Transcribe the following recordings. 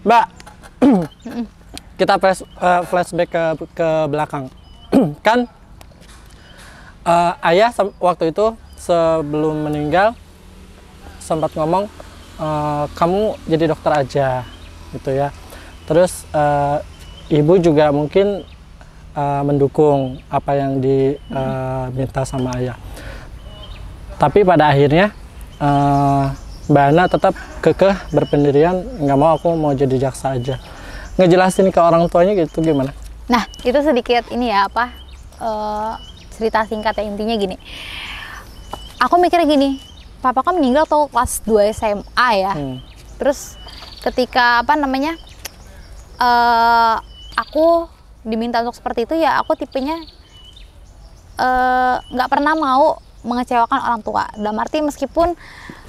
Mbak, kita flashback ke belakang. Kan ayah waktu itu sebelum meninggal sempat ngomong, kamu jadi dokter aja gitu ya. Terus ibu juga mungkin mendukung apa yang diminta sama ayah. Tapi pada akhirnya Mbak Ana tetap kekeh berpendirian, nggak mau, aku mau jadi jaksa aja. Ngejelasin ke orang tuanya gitu gimana? Nah, itu sedikit ini ya, cerita singkat ya, intinya gini. Aku mikirnya gini, papa kan meninggal tuh kelas 2 SMA ya. Terus ketika aku diminta untuk seperti itu ya, aku tipenya nggak pernah mau mengecewakan orang tua. Dalam arti meskipun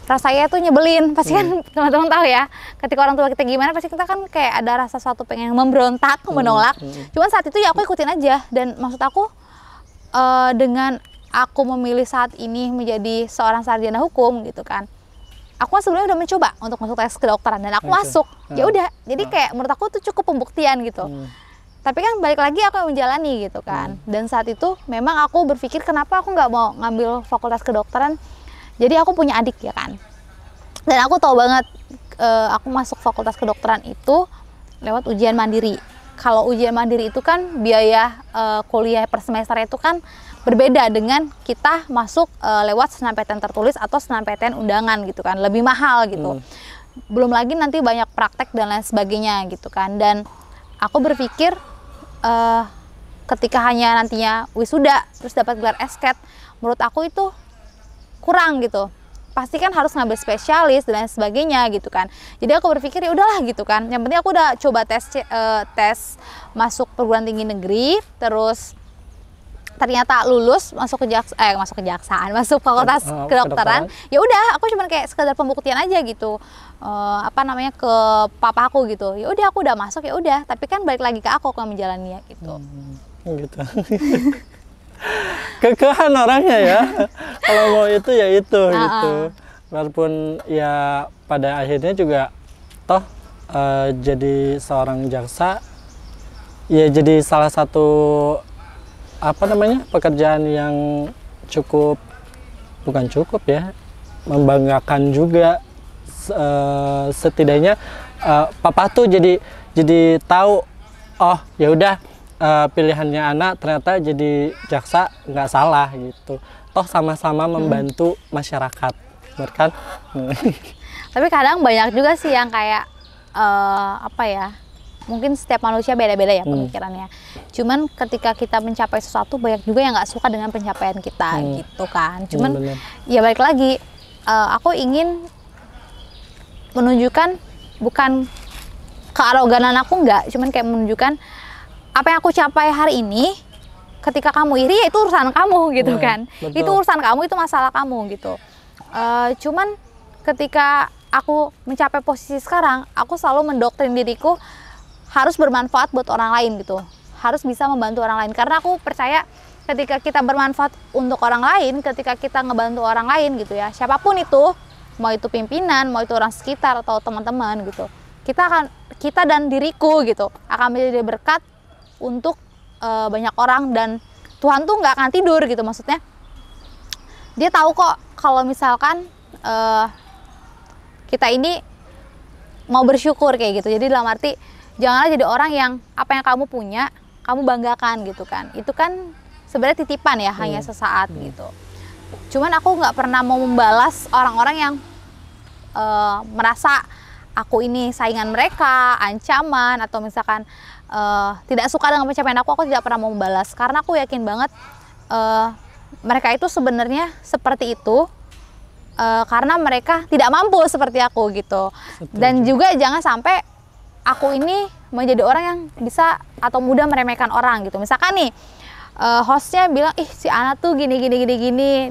rasanya tuh nyebelin, pasti kan teman-teman tahu ya, ketika orang tua kita gimana pasti kita kan kayak ada rasa suatu pengen memberontak, menolak. Cuman saat itu ya aku ikutin aja, dan maksud aku dengan aku memilih saat ini menjadi seorang sarjana hukum gitu kan, aku sebelumnya udah mencoba untuk masuk tes kedokteran dan aku masuk. Ya udah, jadi kayak menurut aku tuh cukup pembuktian gitu. Tapi kan balik lagi aku yang menjalani gitu kan. Dan saat itu memang aku berpikir kenapa aku nggak mau ngambil fakultas kedokteran. Jadi aku punya adik ya kan. Dan aku tahu banget aku masuk fakultas kedokteran itu lewat ujian mandiri. Kalau ujian mandiri itu kan biaya kuliah per semester itu kan berbeda dengan kita masuk lewat SNMPTN tertulis atau SNMPTN undangan gitu kan. Lebih mahal gitu. Belum lagi nanti banyak praktek dan lain sebagainya gitu kan. Dan aku berpikir ketika hanya nantinya wisuda terus dapat gelar esket, menurut aku itu kurang gitu. Pasti kan harus ngambil spesialis dan lain sebagainya gitu kan. Jadi aku berpikir ya udahlah gitu kan. Yang penting aku udah coba tes masuk perguruan tinggi negeri, terus ternyata lulus masuk masuk fakultas kedokteran. Ya udah, aku cuma kayak sekedar pembuktian aja gitu. Ke papaku gitu. Ya udah, aku udah masuk, ya udah. Tapi kan balik lagi ke aku yang menjalaninya gitu. Gitu. Kekehan orangnya ya. Kalau mau itu ya itu gitu. Walaupun ya pada akhirnya juga toh jadi seorang jaksa ya, jadi salah satu pekerjaan yang bukan cukup ya, membanggakan juga. Setidaknya papa tuh jadi tahu, oh ya udah, pilihannya anak ternyata jadi jaksa nggak salah gitu. Toh sama-sama membantu masyarakat, benar kan? Tapi kadang banyak juga sih yang kayak mungkin setiap manusia beda-beda ya pemikirannya. Cuman ketika kita mencapai sesuatu, banyak juga yang nggak suka dengan pencapaian kita gitu kan. Cuman ya balik lagi, aku ingin menunjukkan bukan kearoganan aku, nggak, cuman kayak menunjukkan apa yang aku capai hari ini. Ketika kamu iri ya itu urusan kamu gitu kan. Betul. Itu urusan kamu, itu masalah kamu gitu. Cuman ketika aku mencapai posisi sekarang, aku selalu mendoktrin diriku harus bermanfaat buat orang lain gitu. Harus bisa membantu orang lain, karena aku percaya ketika kita bermanfaat untuk orang lain, ketika kita ngebantu orang lain gitu ya, siapapun itu, mau itu pimpinan, mau itu orang sekitar atau teman-teman gitu, kita dan diriku gitu akan menjadi berkat untuk banyak orang. Dan Tuhan tuh nggak akan tidur gitu, maksudnya dia tahu kok kalau misalkan kita ini mau bersyukur kayak gitu. Jadi dalam arti janganlah jadi orang yang apa yang kamu punya kamu banggakan gitu kan. Itu kan sebenarnya titipan ya, hanya sesaat gitu. Cuman aku nggak pernah mau membalas orang-orang yang merasa aku ini saingan mereka, ancaman, atau misalkan tidak suka dengan pencapaian aku tidak pernah mau membalas. Karena aku yakin banget mereka itu sebenarnya seperti itu karena mereka tidak mampu seperti aku gitu. Dan juga jangan sampai aku ini menjadi orang yang bisa atau mudah meremehkan orang gitu. Misalkan nih hostnya bilang, ih si Ana tuh gini,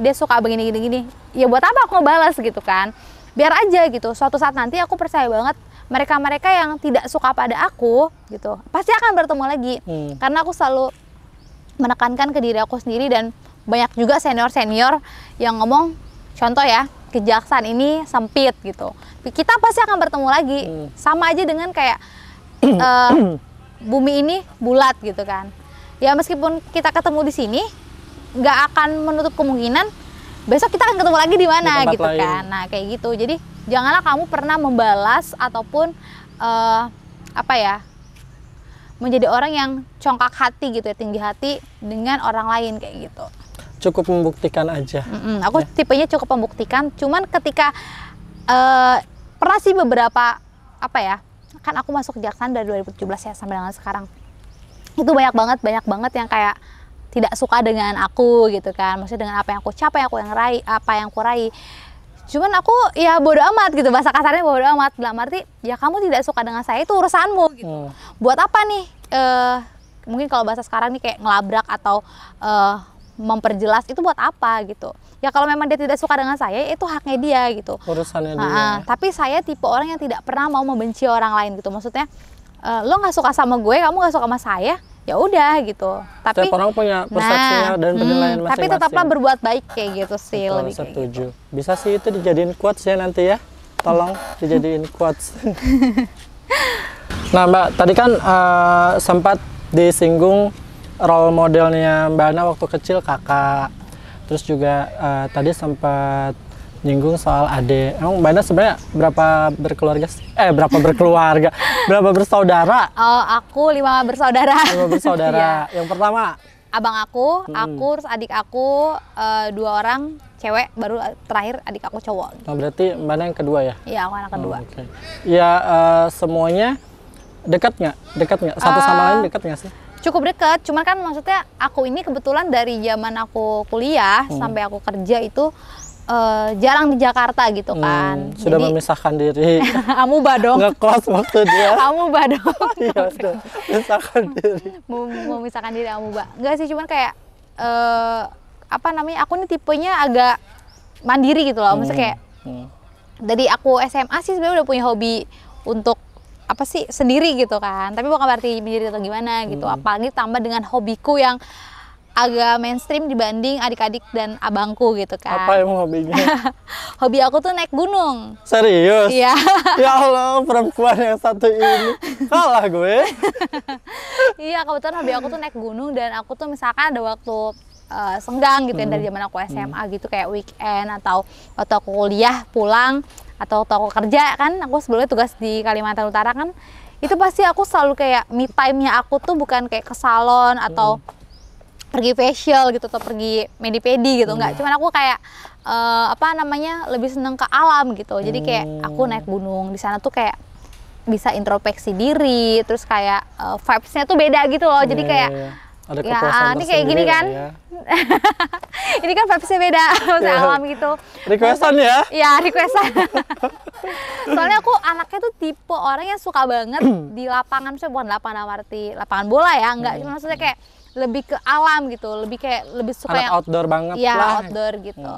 dia suka begini. Ya buat apa aku ngebalas gitu kan? Biar aja gitu, suatu saat nanti aku percaya banget mereka-mereka yang tidak suka pada aku gitu pasti akan bertemu lagi. Karena aku selalu menekankan ke diri aku sendiri, dan banyak juga senior yang ngomong contoh ya, kejaksaan ini sempit gitu. Kita pasti akan bertemu lagi. Sama aja dengan kayak bumi ini bulat gitu kan. Ya meskipun kita ketemu di sini, nggak akan menutup kemungkinan besok kita akan ketemu lagi di mana gitu lain. Kan. Nah kayak gitu. Jadi janganlah kamu pernah membalas ataupun menjadi orang yang congkak hati gitu ya, tinggi hati dengan orang lain kayak gitu. Cukup membuktikan aja. Aku tipenya cukup membuktikan. Cuman ketika pernah sih beberapa kan aku masuk kejaksaan dari 2017 ya sampai dengan sekarang. Itu banyak banget yang kayak tidak suka dengan aku gitu kan. Maksudnya dengan apa yang aku capai, apa yang aku raih. Cuman aku ya bodo amat gitu, bahasa kasarnya bodo amat. Dalam arti ya kamu tidak suka dengan saya itu urusanmu gitu. Buat apa nih mungkin kalau bahasa sekarang nih kayak ngelabrak atau memperjelas itu buat apa gitu. Ya kalau memang dia tidak suka dengan saya itu haknya dia gitu. Urusannya dia. Tapi saya tipe orang yang tidak pernah mau membenci orang lain gitu. Maksudnya lo nggak suka sama gue, kamu nggak suka sama saya, ya udah gitu. Tapi setiap orang punya persepsinya dan penilaian masing-masing. Tapi tetaplah berbuat baik kayak gitu sih. Betul, lebih setuju. kayak gitu. Bisa sih itu dijadiin quotes ya nanti ya. Tolong dijadiin quotes. Nah Mbak, tadi kan sempat disinggung role modelnya Mbak Ana waktu kecil kakak. Terus juga tadi sempat nyinggung soal adik. Emang Mbak Ana sebenarnya berapa berkeluarga sih? Berapa bersaudara? Oh, aku 5 bersaudara. 5 bersaudara. Iya. Yang pertama? Abang aku, terus adik aku, 2 orang cewek, baru terakhir adik aku cowok. Oh, berarti Mbak Ana yang kedua ya? Iya, aku anak kedua. Okay. Ya semuanya dekat nggak? Satu sama lain dekat nggak sih? Cukup dekat, cuman kan maksudnya aku ini kebetulan dari zaman aku kuliah sampai aku kerja itu jarang di Jakarta gitu kan. Sudah jadi, memisahkan diri. Amuba dong. Ngekos waktu dia. Amuba dong. Iya, sudah memisahkan diri. Memisahkan diri amuba. Enggak sih, cuman kayak aku nih tipenya agak mandiri gitu loh. Maksudnya kayak dari aku SMA sih sebenarnya udah punya hobi untuk sendiri gitu kan. Tapi bukan berarti mandiri atau gimana gitu. Apalagi tambah dengan hobiku yang agak mainstream dibanding adik-adik dan abangku gitu kan. Apa emang hobinya? Hobi aku tuh naik gunung. Serius? Iya. Ya Allah, perempuan yang satu ini kalah gue. Iya, kebetulan hobi aku tuh naik gunung dan aku tuh misalkan ada waktu senggang gitu ya dari zaman aku SMA gitu kayak weekend atau waktu aku kuliah pulang atau waktu aku kerja kan, aku sebelumnya tugas di Kalimantan Utara kan, itu pasti aku selalu kayak me time-nya aku tuh bukan kayak ke salon atau pergi facial gitu atau pergi medi-pedi gitu, enggak, cuman aku kayak lebih seneng ke alam gitu. Jadi kayak aku naik gunung di sana tuh kayak bisa introspeksi diri, terus kayak vibes-nya tuh beda gitu loh. Jadi kayak ada ya, ini kayak gini kan ya. Ini kan vibes-nya beda, maksudnya alam gitu. Requestan ya? Iya, requestan. Soalnya aku anaknya tuh tipe orang yang suka banget di lapangan, misalnya bukan lapangan bola ya, enggak, cuma maksudnya kayak lebih ke alam gitu, lebih suka anak yang outdoor banget ya, lah. Outdoor gitu.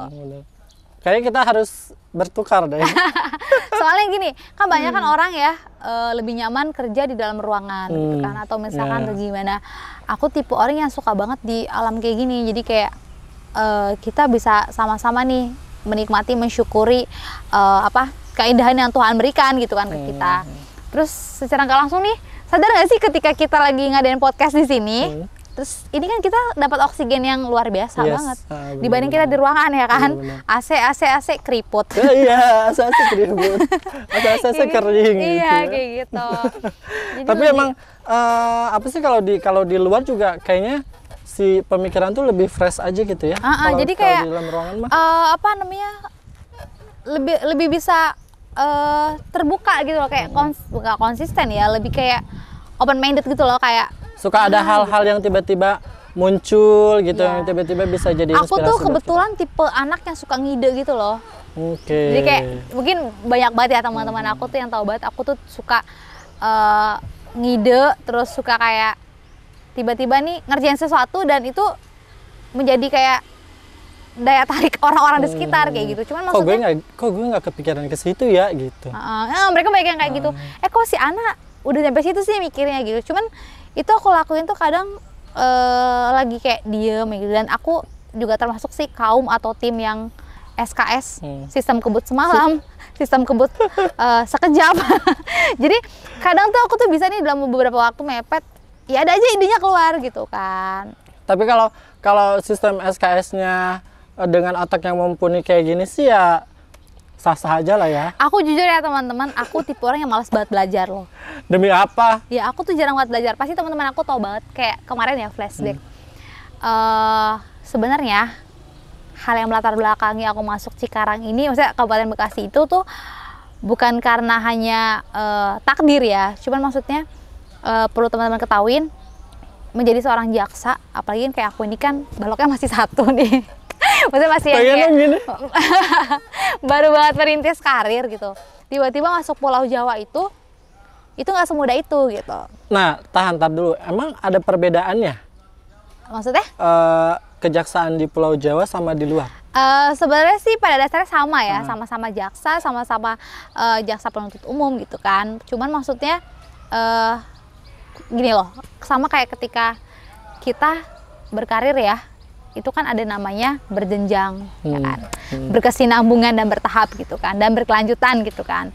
Kayaknya kita harus bertukar deh. Soalnya gini, kan banyak kan orang ya lebih nyaman kerja di dalam ruangan gitu kan, atau misalkan gimana. Aku tipe orang yang suka banget di alam kayak gini, jadi kayak kita bisa sama-sama nih menikmati, mensyukuri keindahan yang Tuhan berikan gitu kan ke kita. Terus secara nggak langsung nih, sadar nggak sih ketika kita lagi ngadain podcast di sini, terus ini kan kita dapat oksigen yang luar biasa banget dibanding kita di ruangan ya kan. AC keriput. Iya, AC keriput. AC kering gitu. Iya, kayak gitu. Jadi tapi emang sih kalau di luar juga kayaknya si pemikiran tuh lebih fresh aja gitu ya. Jadi kayak di dalam ruangan mah lebih bisa terbuka gitu loh, kayak nggak konsisten ya, lebih kayak open minded gitu loh, kayak suka ada hal-hal yang tiba-tiba muncul gitu, yang tiba-tiba bisa jadi inspirasi. Aku tuh kebetulan tipe anak yang suka ngide gitu loh. Oke. Jadi kayak mungkin banyak banget ya teman-teman aku tuh yang tahu banget, aku tuh suka ngide, terus suka kayak tiba-tiba nih ngerjain sesuatu dan itu menjadi kayak daya tarik orang-orang di sekitar kayak gitu. Cuman maksudnya kok gue nggak kepikiran ke situ ya gitu. Mereka banyak yang kayak gitu. Kok si Ana udah sampai situ sih mikirnya gitu. Cuman itu aku lakuin tuh kadang lagi kayak diem gitu. Dan aku juga termasuk sih kaum atau tim yang SKS, sistem kebut semalam, sistem kebut sekejap. Jadi kadang tuh aku tuh bisa nih dalam beberapa waktu mepet, ya ada aja idenya keluar gitu kan. Tapi kalau sistem SKS-nya dengan otak yang mumpuni kayak gini sih ya sah-sah aja lah ya. Aku jujur ya teman-teman, aku tipe orang yang malas banget belajar loh. Demi apa? Ya aku tuh jarang banget belajar. Pasti teman-teman aku tahu banget kayak kemarin ya flashback. Sebenarnya hal yang melatar belakangi aku masuk Cikarang ini, maksudnya Kabupaten Bekasi itu tuh bukan karena hanya takdir ya. Cuman maksudnya perlu teman-teman ketahuin, menjadi seorang jaksa, apalagi kayak aku ini kan baloknya masih satu nih. Maksudnya masih yang kayak gini. baru banget merintis karir gitu. Tiba-tiba masuk Pulau Jawa itu nggak semudah itu gitu. Nah, tahan dulu. Emang ada perbedaannya? Maksudnya? Kejaksaan di Pulau Jawa sama di luar? Sebenarnya sih pada dasarnya sama ya, sama-sama jaksa, sama-sama jaksa penuntut umum gitu kan. Cuman maksudnya gini loh, sama kayak ketika kita berkarir ya, itu kan ada namanya berjenjang, ya kan, berkesinambungan dan bertahap gitu kan, dan berkelanjutan gitu kan.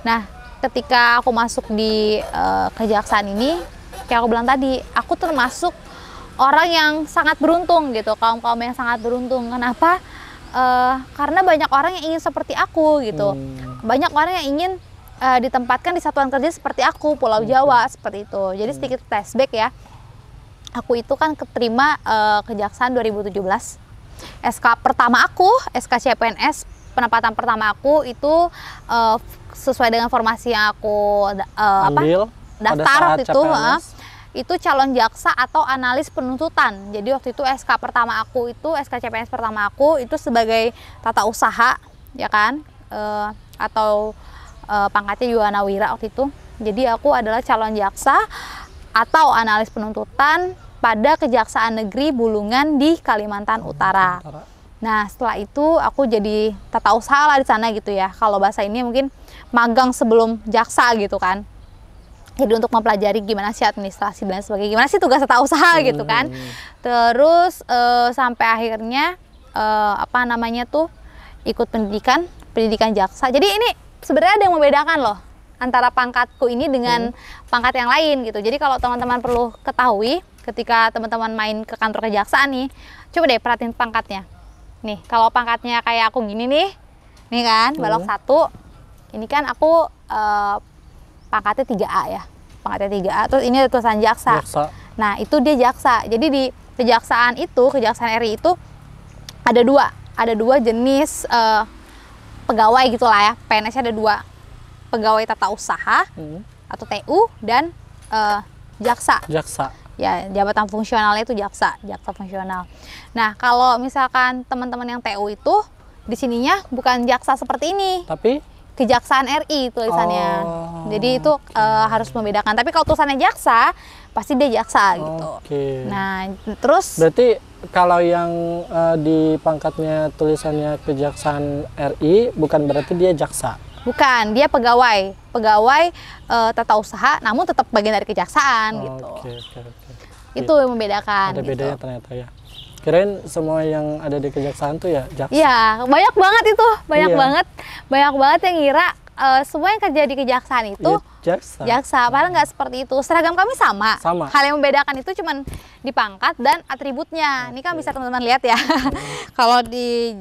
Nah, ketika aku masuk di kejaksaan ini, kayak aku bilang tadi, aku termasuk orang yang sangat beruntung gitu, kaum-kaum yang sangat beruntung. Kenapa? Karena banyak orang yang ingin seperti aku gitu, banyak orang yang ingin ditempatkan di satuan kerja seperti aku, Pulau Jawa seperti itu. Jadi sedikit flashback ya. Aku itu kan keterima kejaksaan 2017. SK pertama aku, SK CPNS, penempatan pertama aku itu sesuai dengan formasi yang aku daftar waktu itu calon jaksa atau analis penuntutan. Jadi waktu itu SK pertama aku itu, SK CPNS pertama aku itu sebagai tata usaha, ya kan, atau pangkatnya juga Nawira waktu itu. Jadi aku adalah calon jaksa atau analis penuntutan pada Kejaksaan Negeri Bulungan di Kalimantan Utara. Nah, setelah itu aku jadi tata usaha lah di sana gitu ya. Kalau bahasa ini mungkin magang sebelum jaksa gitu kan. Jadi untuk mempelajari gimana sih administrasi dan sebagainya, gimana sih tugas tata usaha gitu kan. Terus sampai akhirnya ikut pendidikan jaksa. Jadi ini sebenarnya ada yang membedakan loh antara pangkatku ini dengan pangkat yang lain gitu. Jadi kalau teman-teman perlu ketahui ketika teman-teman main ke kantor kejaksaan nih, coba deh perhatiin pangkatnya. Nih, kalau pangkatnya kayak aku gini nih kan, balok 1. Ini kan aku pangkatnya 3A ya. Pangkatnya 3A, terus ini ada tulisan jaksa. Nah, itu dia jaksa. Jadi di kejaksaan itu, Kejaksaan RI itu ada dua jenis pegawai gitulah ya. PNS-nya ada 2. Pegawai tata usaha atau TU dan jaksa. Ya, jabatan fungsionalnya itu jaksa fungsional. Nah, kalau misalkan teman-teman yang TU itu di sininya bukan jaksa seperti ini, tapi Kejaksaan RI tulisannya. Jadi itu harus membedakan. Tapi kalau tulisannya jaksa, pasti dia jaksa gitu. Nah, terus berarti kalau yang di pangkatnya tulisannya Kejaksaan RI bukan berarti dia jaksa. Bukan, dia pegawai tata usaha, namun tetap bagian dari kejaksaan gitu. Itu yang membedakan. Ada bedanya gitu. Ternyata ya. Kirain semua yang ada di kejaksaan tuh ya jaksa. Iya, banyak banget itu, banyak banget yang ngira semua yang kerja di kejaksaan itu jaksa. Padahal nggak seperti itu. Seragam kami sama. Hal yang membedakan itu cuman di pangkat dan atributnya. Ini kan bisa teman-teman lihat ya. Kalau di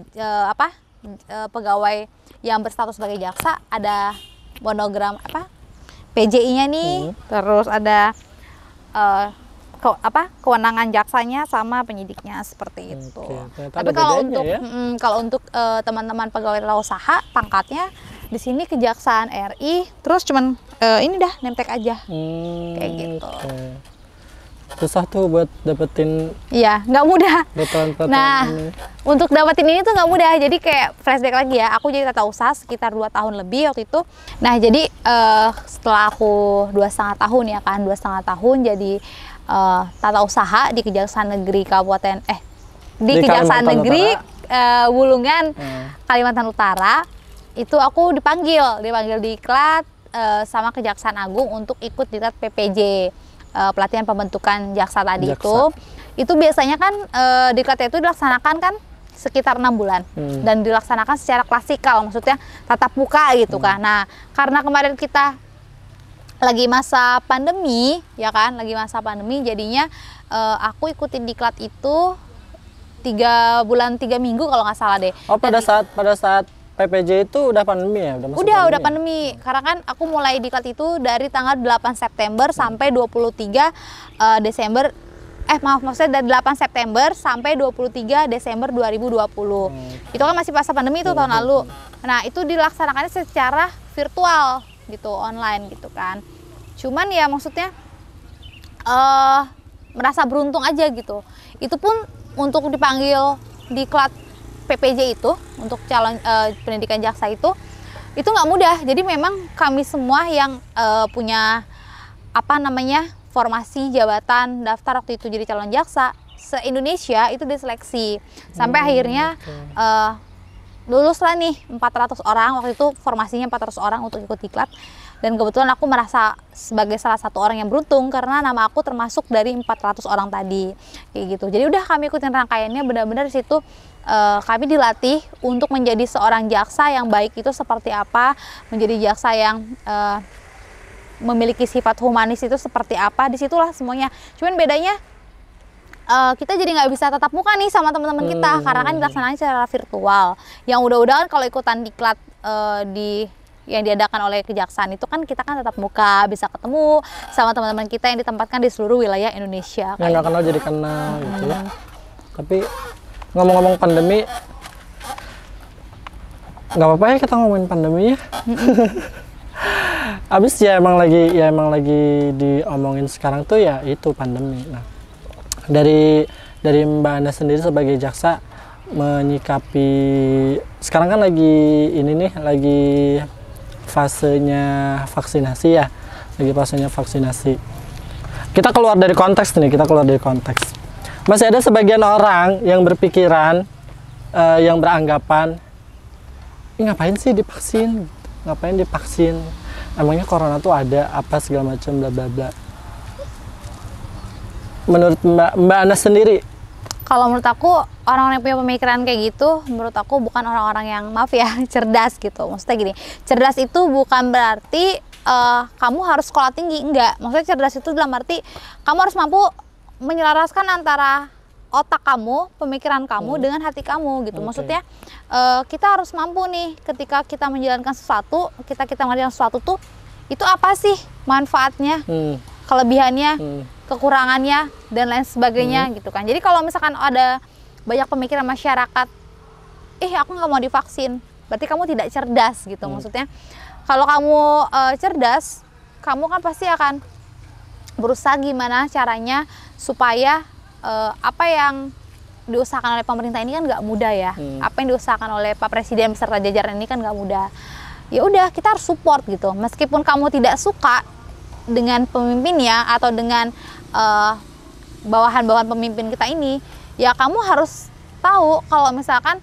pegawai yang berstatus sebagai jaksa ada monogram PJI-nya nih, terus ada kewenangan jaksanya sama penyidiknya seperti itu. Tapi kalau untuk teman-teman pegawai tata usaha pangkatnya di sini Kejaksaan RI, terus cuman ini dah nemtek aja kayak gitu. Susah tuh buat dapetin. Iya, nggak mudah. Nah, untuk dapetin ini tuh nggak mudah. Jadi kayak flashback lagi ya, aku jadi tata usaha sekitar 2 tahun lebih waktu itu. Nah, jadi setelah aku 2,5 tahun ya kan, 2,5 tahun jadi tata usaha di Kejaksaan Negeri di Kejaksaan Negeri Bulungan Kalimantan Utara. Itu aku dipanggil diklat sama Kejaksaan Agung untuk ikut diklat PPJ. Pelatihan pembentukan jaksa tadi itu biasanya kan diklatnya itu dilaksanakan kan sekitar 6 bulan dan dilaksanakan secara klasikal, maksudnya tatap muka gitu kan. Nah, karena kemarin kita lagi masa pandemi, ya kan, lagi masa pandemi, jadinya aku ikutin diklat itu 3 bulan 3 minggu kalau nggak salah deh. Oh, pada saat PPJ itu udah pandemi ya? Udah pandemi. Karena kan aku mulai diklat itu dari tanggal 8 September sampai 23 Desember. Maksudnya dari 8 September sampai 23 Desember 2020. Itu kan masih masa pandemi itu tahun lalu. Nah, itu dilaksanakannya secara virtual gitu, online gitu kan. Cuman ya maksudnya merasa beruntung aja gitu. Itu pun untuk dipanggil diklat PPJ itu, untuk calon pendidikan jaksa itu nggak mudah. Jadi memang kami semua yang punya formasi jabatan daftar waktu itu jadi calon jaksa se-Indonesia itu diseleksi sampai akhirnya lulus lah nih 400 orang. Waktu itu formasinya 400 orang untuk ikut diklat, dan kebetulan aku merasa sebagai salah satu orang yang beruntung karena nama aku termasuk dari 400 orang tadi kayak gitu. Jadi udah kami ikutin rangkaiannya, benar-benar di situ kami dilatih untuk menjadi seorang jaksa yang baik itu seperti apa, menjadi jaksa yang memiliki sifat humanis itu seperti apa. Disitulah semuanya. Cuman bedanya kita jadi nggak bisa tatap muka nih sama teman-teman kita karena kan dilaksanakan secara virtual. Yang udah-udah kan kalau ikutan diklat yang diadakan oleh kejaksaan itu kan kita kan tatap muka, bisa ketemu sama teman-teman kita yang ditempatkan di seluruh wilayah Indonesia. Yang nggak kenal jadi kenal gitu ya. Tapi ngomong-ngomong pandemi, nggak apa-apa ya kita ngomongin pandemi ya. Abis ya emang lagi diomongin sekarang tuh ya itu pandemi. Nah, dari Mbak Ana sendiri sebagai jaksa menyikapi sekarang kan lagi fasenya vaksinasi ya, Kita keluar dari konteks. Masih ada sebagian orang yang berpikiran, yang beranggapan, ngapain sih divaksin? Emangnya corona tuh ada apa segala macam bla bla bla. Menurut Mbak Ana sendiri? Kalau menurut aku orang-orang yang punya pemikiran kayak gitu, menurut aku bukan orang-orang yang cerdas gitu. Maksudnya gini, cerdas itu bukan berarti kamu harus sekolah tinggi, enggak. Maksudnya cerdas itu dalam arti kamu harus mampu menyelaraskan antara otak kamu, pemikiran kamu dengan hati kamu gitu. Maksudnya kita harus mampu nih ketika kita menjalankan sesuatu, kita mengerjakan sesuatu tuh itu apa sih manfaatnya, kelebihannya, kekurangannya dan lain sebagainya gitu kan. Jadi kalau misalkan ada banyak pemikiran masyarakat, aku nggak mau divaksin, berarti kamu tidak cerdas gitu. Maksudnya kalau kamu cerdas, kamu kan pasti akan berusaha gimana caranya supaya apa yang diusahakan oleh pemerintah ini kan nggak mudah ya. Apa yang diusahakan oleh Pak Presiden beserta jajaran ini kan nggak mudah. Ya udah, kita harus support gitu. Meskipun kamu tidak suka dengan pemimpinnya atau dengan bawahan-bawahan pemimpin kita ini, ya kamu harus tahu kalau misalkan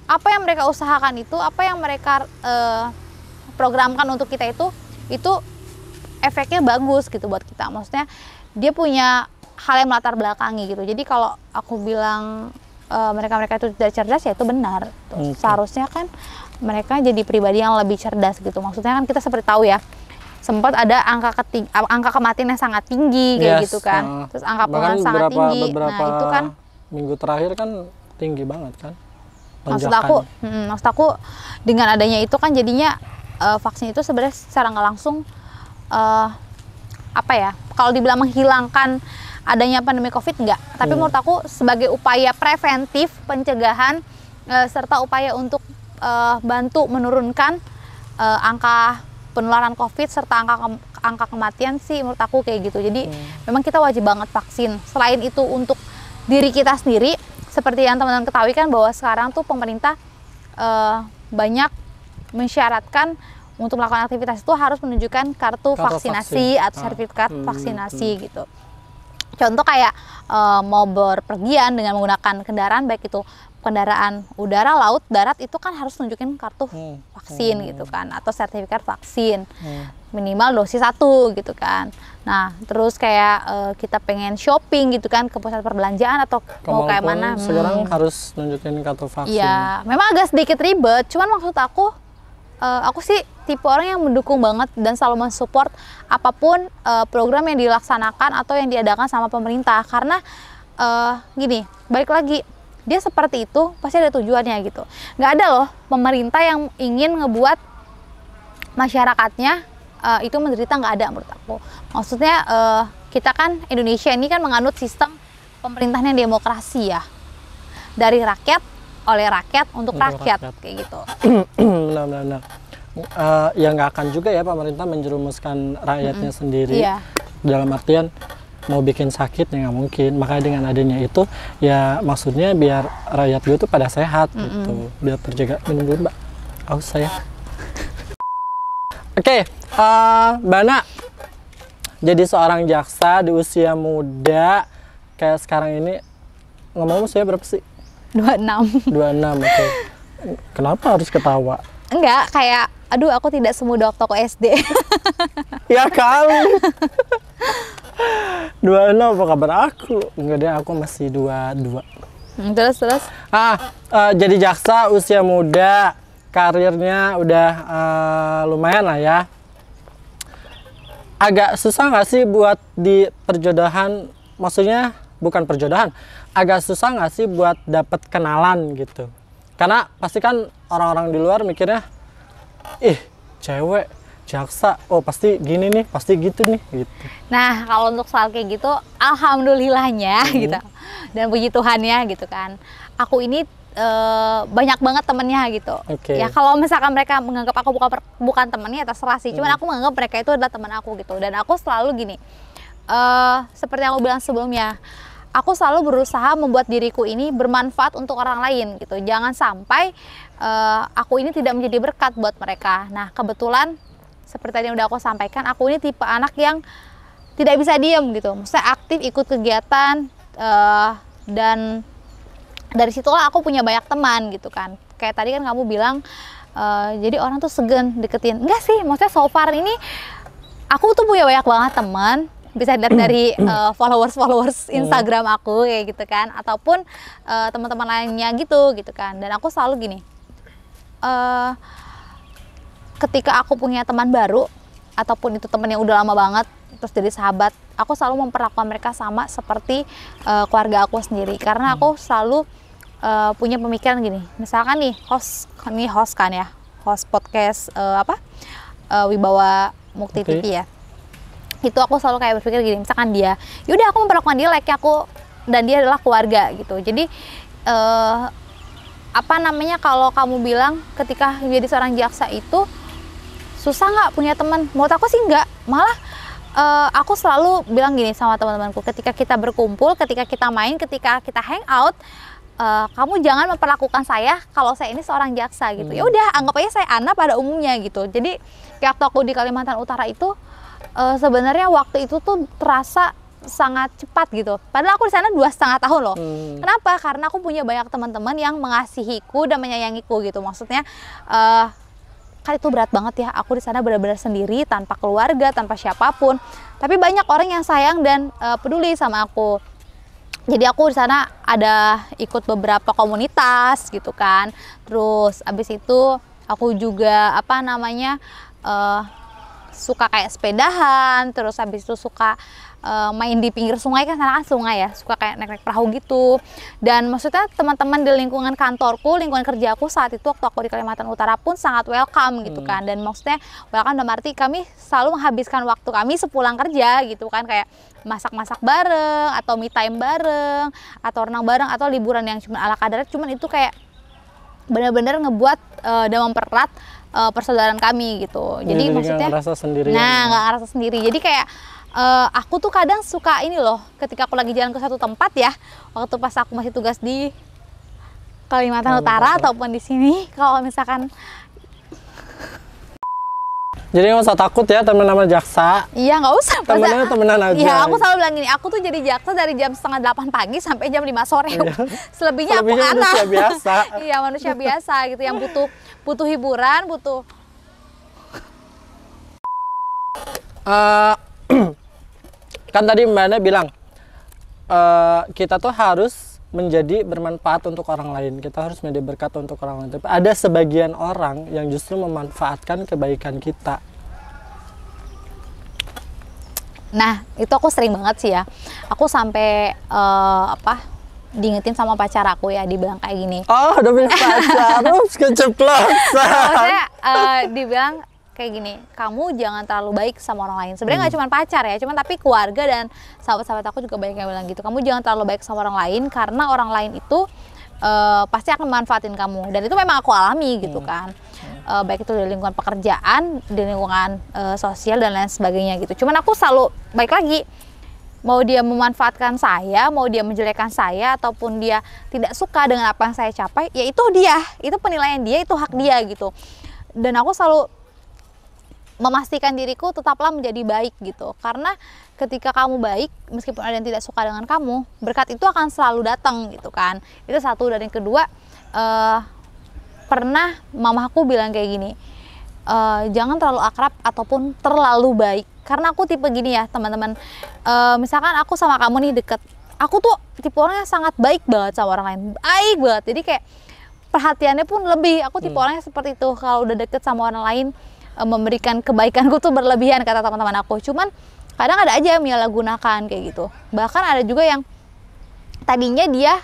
apa yang mereka usahakan itu, apa yang mereka programkan untuk kita itu efeknya bagus gitu buat kita. Maksudnya dia punya hal yang melatar belakangi gitu. Jadi kalau aku bilang mereka-mereka itu tidak cerdas, ya itu benar. Seharusnya kan mereka jadi pribadi yang lebih cerdas gitu. Maksudnya kan kita seperti tahu ya, sempat ada angka kematian yang sangat tinggi kayak gitu kan. Terus angka pengangguran sangat tinggi. Nah, itu kan minggu terakhir kan tinggi banget kan. Maksud aku dengan adanya itu kan jadinya vaksin itu sebenarnya secara nggak langsung kalau dibilang menghilangkan adanya pandemi Covid enggak, tapi menurut aku sebagai upaya preventif pencegahan serta upaya untuk bantu menurunkan angka penularan Covid serta angka kematian sih menurut aku kayak gitu. Jadi memang kita wajib banget vaksin. Selain itu untuk diri kita sendiri, seperti yang teman-teman ketahui kan bahwa sekarang tuh pemerintah banyak mensyaratkan untuk melakukan aktivitas itu harus menunjukkan kartu vaksinasi atau sertifikat vaksinasi gitu. Contoh kayak mau berpergian dengan menggunakan kendaraan, baik itu kendaraan udara, laut, darat, itu kan harus nunjukin kartu vaksin gitu kan, atau sertifikat vaksin. minimal dosis 1 gitu kan. Nah, terus kayak kita pengen shopping gitu kan ke pusat perbelanjaan atau mau kayak mana. Sekarang harus nunjukin kartu vaksin. Iya, memang agak sedikit ribet, cuman maksud aku sih tipe orang yang mendukung banget dan selalu mensupport apapun program yang dilaksanakan atau yang diadakan sama pemerintah. Karena gini, balik lagi, dia seperti itu pasti ada tujuannya gitu. Nggak ada loh pemerintah yang ingin ngebuat masyarakatnya itu menderita, nggak ada menurut aku. Maksudnya kita kan Indonesia ini kan menganut sistem pemerintahan yang demokrasi ya, dari rakyat, oleh rakyat, untuk rakyat kayak gitu. Benar-benar. Ya nggak akan juga ya pemerintah menjerumuskan rakyatnya sendiri. Iya. Dalam artian mau bikin sakit ya nggak mungkin. Makanya dengan adanya itu ya maksudnya biar rakyat gue tuh pada sehat gitu, biar terjaga. Minum dulu Mbak, aus saya. Oke, Mbak Ana, jadi seorang jaksa di usia muda kayak sekarang ini, ngomong usia berapa sih? 26. 26, oke. Kenapa harus ketawa? Enggak, kayak aduh aku tidak semuda waktu aku SD. Ya kali. 26 apa kabar aku? Enggak deh, aku masih 22. Terus? Jadi jaksa usia muda, karirnya udah lumayan lah ya. Agak susah nggak sih buat di perjodohan, maksudnya bukan perjodohan, agak susah nggak sih buat dapet kenalan gitu? Karena pasti kan orang-orang di luar mikirnya, ih cewek jaksa, oh pasti gini nih, pasti gitu nih gitu. Nah, kalau untuk soal kayak gitu, alhamdulillahnya gitu, dan puji Tuhannya gitu kan, aku ini banyak banget temennya gitu. Ya kalau misalkan mereka menganggap aku bukan temennya, terserah sih. Cuman aku menganggap mereka itu adalah teman aku gitu. Dan aku selalu gini, seperti yang aku bilang sebelumnya, aku selalu berusaha membuat diriku ini bermanfaat untuk orang lain gitu. Jangan sampai aku ini tidak menjadi berkat buat mereka. Nah, kebetulan seperti tadi yang udah aku sampaikan, aku ini tipe anak yang tidak bisa diem gitu. Maksudnya aktif ikut kegiatan, dan dari situlah aku punya banyak teman gitu kan. Kayak tadi kan kamu bilang jadi orang tuh segan deketin. Enggak sih, maksudnya so far ini aku tuh punya banyak banget teman. Bisa dilihat dari followers Instagram aku kayak gitu kan, ataupun teman-teman lainnya gitu kan. Dan aku selalu gini, ketika aku punya teman baru ataupun itu teman yang udah lama banget terus jadi sahabat, aku selalu memperlakukan mereka sama seperti keluarga aku sendiri. Karena aku selalu punya pemikiran gini, misalkan nih host kan ya, host podcast Wibawa Mukti TV ya, itu aku selalu kayak berpikir gini, misalkan dia, yaudah aku memperlakukan dia like aku dan dia adalah keluarga gitu. Jadi kalau kamu bilang ketika menjadi seorang jaksa itu susah nggak punya teman? Menurut aku sih nggak, malah aku selalu bilang gini sama teman-temanku, ketika kita berkumpul, ketika kita main, ketika kita hang out, kamu jangan memperlakukan saya kalau saya ini seorang jaksa gitu. Ya udah, anggap aja saya Ana pada umumnya gitu. Jadi waktu aku di Kalimantan Utara itu sebenarnya waktu itu tuh terasa sangat cepat gitu. Padahal aku di sana 2,5 tahun loh. Kenapa? Karena aku punya banyak teman-teman yang mengasihiku dan menyayangiku gitu. Maksudnya kan itu berat banget ya. Aku di sana benar-benar sendiri, tanpa keluarga, tanpa siapapun. Tapi banyak orang yang sayang dan peduli sama aku. Jadi aku di sana ada ikut beberapa komunitas gitu kan. Terus abis itu aku juga suka kayak sepedahan. Terus abis itu suka main di pinggir sungai, kan sana kan sungai ya, suka kayak naik-naik perahu gitu. Dan maksudnya teman-teman di lingkungan kantorku, lingkungan kerjaku saat itu waktu aku di Kalimantan Utara pun sangat welcome gitu kan. Dan maksudnya welcome dalam arti kami selalu menghabiskan waktu kami sepulang kerja gitu kan, kayak masak-masak bareng atau me time bareng atau renang bareng atau liburan yang cuma ala kadarnya. Cuman itu kayak benar-benar ngebuat dan mempererat persaudaraan kami gitu. Jadi maksudnya nggak ngerasa sendiri. Nah, nggak ngerasa sendiri. Jadi kayak aku tuh kadang suka ini loh, ketika aku lagi jalan ke satu tempat ya, waktu pas aku masih tugas di Kalimantan Utara ataupun di sini, kalau misalkan jadi nggak usah takut ya temen nama jaksa. Iya, nggak usah. Temenan aja. Iya, aku selalu bilang gini, aku tuh jadi jaksa dari jam 7:30 pagi sampai jam 5 sore. Iya. Selebihnya aku manusia biasa. Iya, manusia biasa gitu yang butuh hiburan, butuh Eh, kan tadi Mbak Ana bilang kita tuh harus menjadi bermanfaat untuk orang lain. Kita harus menjadi berkat untuk orang lain. Tapi ada sebagian orang yang justru memanfaatkan kebaikan kita. Nah, itu aku sering banget sih ya. Aku sampai diingetin sama pacar aku ya, dibilang kayak gini. Oh, udah punya pacar, keceplosan. Maksudnya dibilang kayak gini, kamu jangan terlalu baik sama orang lain. Sebenarnya nggak cuma pacar ya, cuma tapi keluarga dan sahabat-sahabat aku juga banyak yang bilang gitu. Kamu jangan terlalu baik sama orang lain karena orang lain itu pasti akan memanfaatin kamu. Dan itu memang aku alami gitu kan. Baik itu di lingkungan pekerjaan, di lingkungan sosial dan lain sebagainya gitu. Cuman aku selalu baik lagi, mau dia memanfaatkan saya, mau dia menjelekkan saya, ataupun dia tidak suka dengan apa yang saya capai, ya itu dia, itu penilaian dia, itu hak dia gitu. Dan aku selalu memastikan diriku tetaplah menjadi baik gitu, karena ketika kamu baik, meskipun ada yang tidak suka dengan kamu, berkat itu akan selalu datang gitu kan. Itu satu. Dan yang kedua, pernah mamaku bilang kayak gini, jangan terlalu akrab ataupun terlalu baik. Karena aku tipe gini ya teman-teman, misalkan aku sama kamu nih deket, aku tuh tipe orang yang sangat baik banget sama orang lain, baik banget. Jadi kayak perhatiannya pun lebih, aku tipe orang yang seperti itu. Kalau udah deket sama orang lain, memberikan kebaikanku tuh berlebihan, kata teman-teman aku. Cuman kadang ada aja yang menyalahgunakan kayak gitu. Bahkan ada juga yang tadinya dia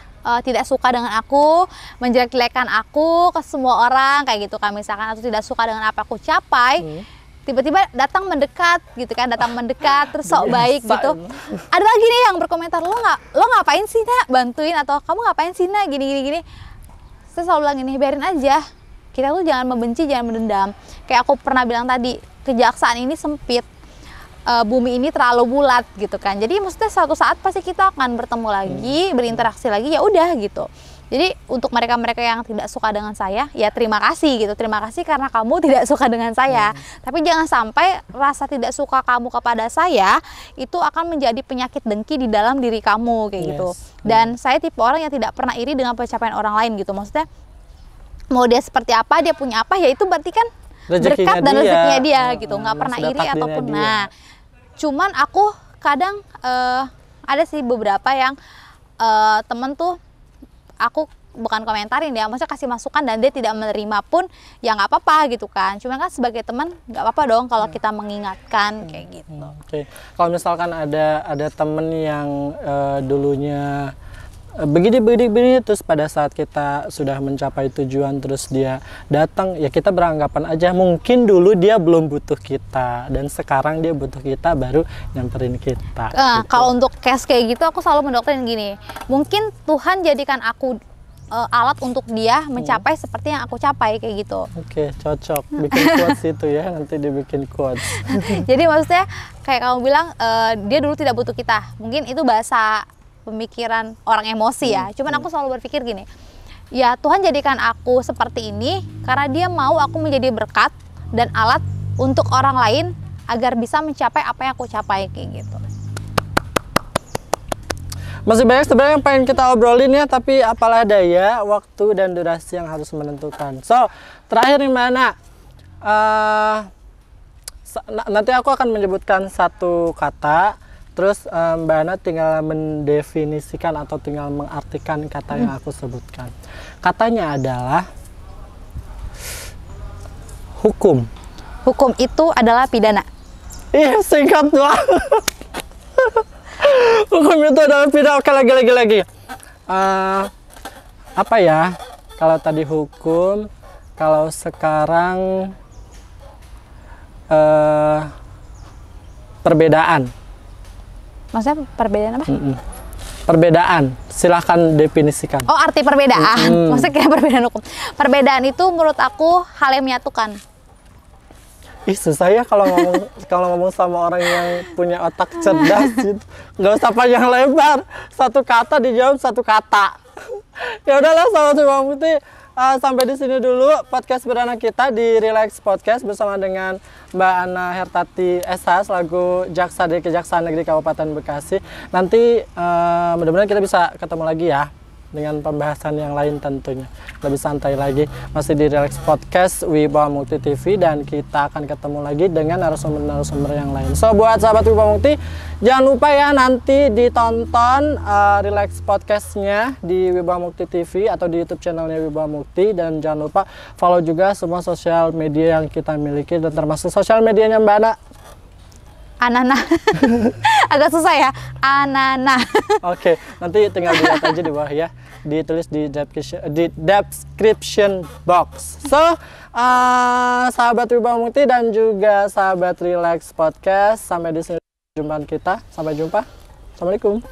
tidak suka dengan aku, menjelek-jelekan aku ke semua orang kayak gitu kan, misalkan, atau tidak suka dengan apa aku capai, tiba-tiba datang mendekat gitu kan, terus sok baik gitu. Ada lagi nih yang berkomentar, lo ngapain sih nak bantuin, atau kamu ngapain sih nak gini. Saya selalu bilang ini, biarin aja. Kita tuh jangan membenci, jangan mendendam. Kayak aku pernah bilang tadi, kejaksaan ini sempit, bumi ini terlalu bulat gitu kan. Jadi maksudnya suatu saat pasti kita akan bertemu lagi, berinteraksi lagi, ya udah gitu. Jadi untuk mereka-mereka yang tidak suka dengan saya, ya terima kasih gitu. Terima kasih karena kamu tidak suka dengan saya. Tapi jangan sampai rasa tidak suka kamu kepada saya itu akan menjadi penyakit dengki di dalam diri kamu kayak gitu. Dan saya tipe orang yang tidak pernah iri dengan pencapaian orang lain gitu. Maksudnya mau dia seperti apa, dia punya apa, ya itu berarti kan berkat dan rezekinya dia gitu, nggak pernah iri ataupun dia. Nah, cuman aku kadang ada sih beberapa yang temen tuh aku bukan komentarin ya, maksudnya kasih masukan dan dia tidak menerima pun ya nggak apa-apa gitu kan. Cuman kan sebagai teman nggak apa-apa dong kalau kita mengingatkan kayak gitu. Oke. Kalau misalkan ada temen yang dulunya begini, terus pada saat kita sudah mencapai tujuan terus dia datang, ya kita beranggapan aja mungkin dulu dia belum butuh kita dan sekarang dia butuh kita baru nyamperin kita. Gitu. Kalau untuk case kayak gitu aku selalu mendoktrin gini, mungkin Tuhan jadikan aku alat untuk dia mencapai seperti yang aku capai kayak gitu. Oke, cocok bikin quotes itu ya, nanti dibikin quotes. Jadi maksudnya kayak kamu bilang dia dulu tidak butuh kita, mungkin itu bahasa pemikiran orang emosi ya. Cuman aku selalu berpikir gini, ya Tuhan jadikan aku seperti ini karena dia mau aku menjadi berkat dan alat untuk orang lain agar bisa mencapai apa yang aku capai kayak gitu. Masih banyak sebenarnya yang pengen kita obrolin ya, tapi apalah daya, waktu dan durasi yang harus menentukan. So, terakhir nih Mbak Ana, nanti aku akan menyebutkan satu kata. Terus Mbak Ana tinggal mendefinisikan atau tinggal mengartikan kata yang aku sebutkan. Katanya adalah hukum. Hukum itu adalah pidana. Iya, singkat banget. Hukum itu adalah pidana. Oke, lagi. Apa ya? Kalau tadi hukum, kalau sekarang perbedaan. Maksudnya perbedaan apa? Perbedaan, silahkan definisikan. Oh, arti perbedaan. Maksudnya kayak perbedaan hukum. Perbedaan itu menurut aku hal yang menyatukan. Ih, susah ya kalau ngomong sama orang yang punya otak cerdas gitu. Nggak usah panjang lebar, satu kata dijawab satu kata. Ya udahlah sahabat Bang Putih, sampai di sini dulu podcast perdana kita di Relax Podcast bersama dengan Mbak Ana Hertati SH selaku Jaksa dari Kejaksaan Negeri Kabupaten Bekasi. Nanti mudah-mudahan kita bisa ketemu lagi ya. dengan pembahasan yang lain tentunya. Lebih santai lagi. Masih di Relax Podcast Wibawa Mukti TV dan kita akan ketemu lagi dengan narasumber-narasumber yang lain. So buat sahabat Wibawa Mukti, jangan lupa ya nanti ditonton Relax Podcastnya di Wibawa Mukti TV atau di YouTube channelnya Wibawa Mukti, dan jangan lupa follow juga semua sosial media yang kita miliki dan termasuk sosial medianya Mbak Ana. Anana. Agak susah ya. Anana. Oke, nanti tinggal dilihat aja di bawah ya. Ditulis di description box. So, sahabat Wibawa Mukti dan juga sahabat Relax Podcast, sampai di sini perjumpaan kita. Sampai jumpa. Assalamualaikum.